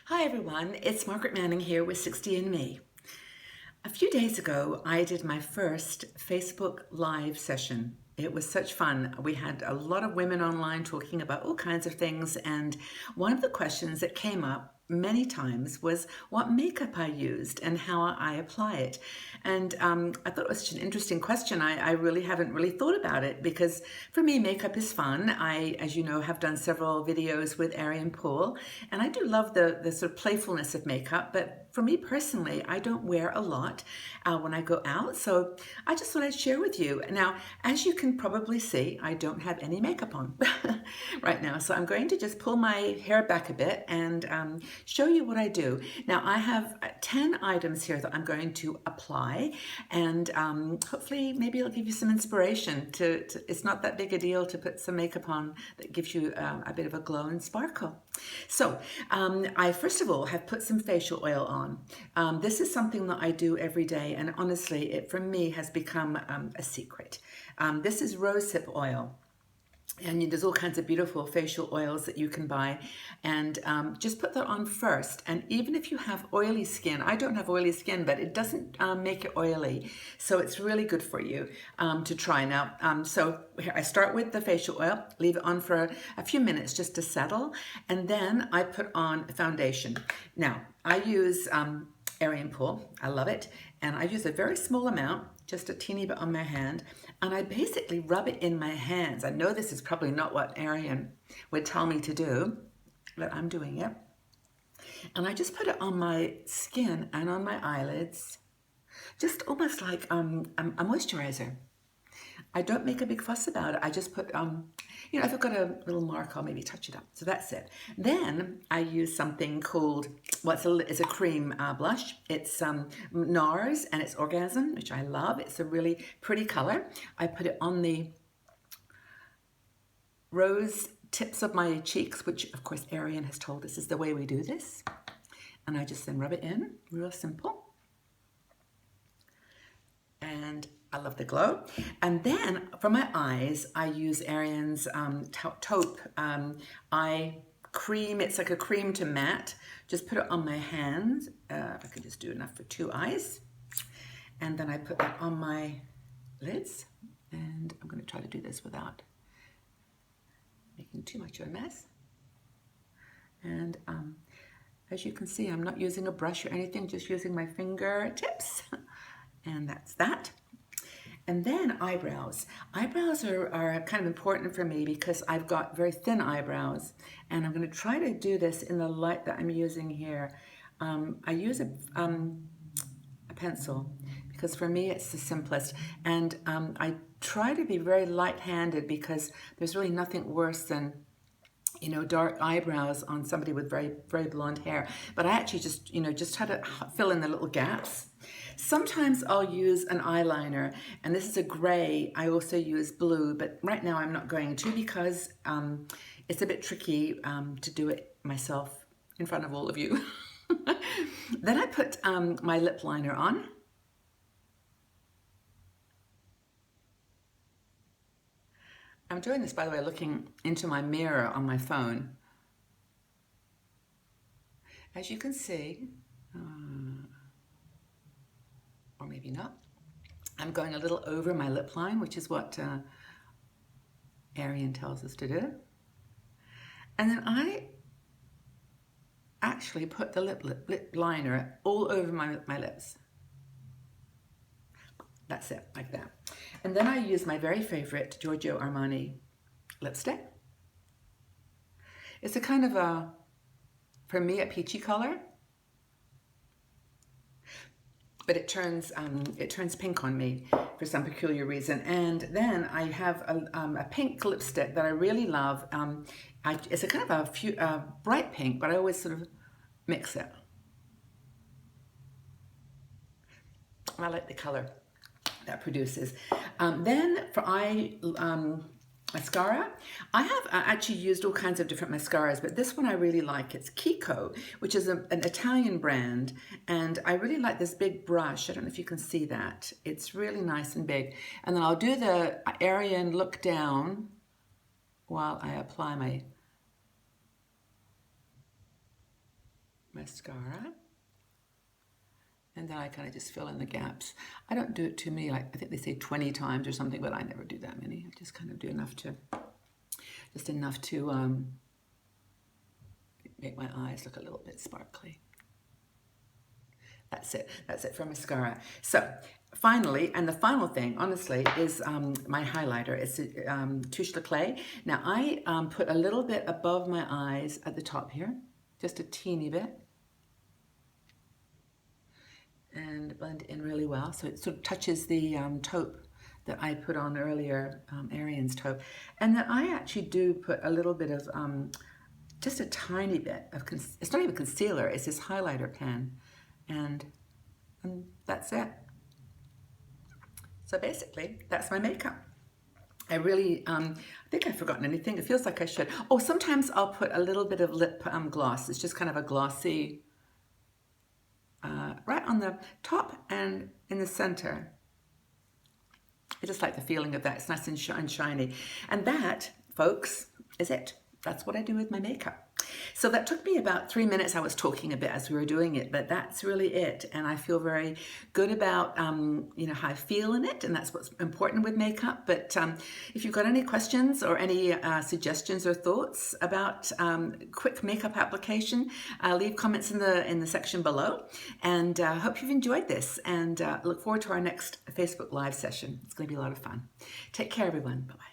Hi everyone, it's Margaret Manning here with 60 and Me. A few days ago, I did my first Facebook Live session. It was such fun. We had a lot of women online talking about all kinds of things, and one of the questions that came up many times was what makeup I used and how I apply it. And I thought it was such an interesting question. I really haven't really thought about it because for me, makeup is fun. I, as you know, have done several videos with Ariane Poole, and I do love the sort of playfulness of makeup, but for me personally, I don't wear a lot when I go out, so I just thought I'd share with you. Now, as you can probably see, I don't have any makeup on right now, so I'm going to just pull my hair back a bit and show you what I do. Now, I have 10 items here that I'm going to apply, and hopefully maybe it'll give you some inspiration it's not that big a deal to put some makeup on that gives you a bit of a glow and sparkle. So I first of all have put some facial oil on. This is something that I do every day, and honestly it for me has become a secret. This is rosehip oil. And there's all kinds of beautiful facial oils that you can buy, and just put that on first. And even if you have oily skin, I don't have oily skin, but it doesn't make it oily, so it's really good for you to try. Now, so here I start with the facial oil, leave it on for a few minutes just to settle, and then I put on foundation. Now, I use Ariane Poole, I love it, and I use a very small amount, just a teeny bit on my hand, and I basically rub it in my hands. I know this is probably not what Ariane would tell me to do, but I'm doing it. And I just put it on my skin and on my eyelids, just almost like a moisturizer. I don't make a big fuss about it. I just put, if I've got a little mark, I'll maybe touch it up. So that's it. Then I use something called, it's a cream blush. It's NARS and it's Orgasm, which I love. It's a really pretty color. I put it on the rose tips of my cheeks, which of course Ariane has told us is the way we do this. And I just then rub it in, real simple. And I love the glow. And then for my eyes, I use Ariane's taupe eye cream. It's like a cream to matte. Just put it on my hands. I could just do enough for 2 eyes. And then I put that on my lids. And I'm going to try to do this without making too much of a mess. And as you can see, I'm not using a brush or anything, just using my fingertips. And that's that. And then eyebrows. Eyebrows are kind of important for me because I've got very thin eyebrows, and I'm going to try to do this in the light that I'm using here. I use a pencil because for me it's the simplest, and I try to be very light-handed because there's really nothing worse than dark eyebrows on somebody with very, very blonde hair. But I actually just try to fill in the little gaps. Sometimes I'll use an eyeliner, and this is a gray. I also use blue, but right now I'm not going to because it's a bit tricky to do it myself in front of all of you. Then I put my lip liner on. I'm doing this, by the way, looking into my mirror on my phone. As you can see, or maybe not, I'm going a little over my lip line, which is what Ariane tells us to do. And then I actually put the lip liner all over my lips. That's it, like that. And then I use my very favorite Giorgio Armani lipstick. It's a kind of for me, a peachy color, but it turns pink on me for some peculiar reason. And then I have a pink lipstick that I really love. It's a kind of a bright pink, but I always sort of mix it. I like the color that produces. Then for mascara, I have actually used all kinds of different mascaras, but this one I really like. It's Kiko, which is an Italian brand, and I really like this big brush. I don't know if you can see that. It's really nice and big. And then I'll do the Ariane look down while I apply my mascara. And then I kind of just fill in the gaps. I don't do it too many, like I think they say 20 times or something, but I never do that many. I just kind of do enough to, make my eyes look a little bit sparkly. That's it for mascara. So finally, and the final thing, honestly, is my highlighter. It's Touche de Clay. Now I put a little bit above my eyes at the top here, just a teeny bit, and blend in really well. So it sort of touches the taupe that I put on earlier, Ariane's taupe. And then I actually do put a little bit of, just a tiny bit of, it's not even concealer, it's this highlighter pen. And that's it. So basically, that's my makeup. I really, I think I've forgotten anything. It feels like I should. Oh, sometimes I'll put a little bit of lip gloss. It's just kind of a glossy, right on the top and in the center. I just like the feeling of that. It's nice and shiny. And that, folks, is it. That's what I do with my makeup. So that took me about 3 minutes. I was talking a bit as we were doing it, but that's really it. And I feel very good about, how I feel in it. And that's what's important with makeup. But if you've got any questions or any suggestions or thoughts about quick makeup application, leave comments in the section below. And I hope you've enjoyed this, and look forward to our next Facebook Live session. It's going to be a lot of fun. Take care, everyone. Bye-bye.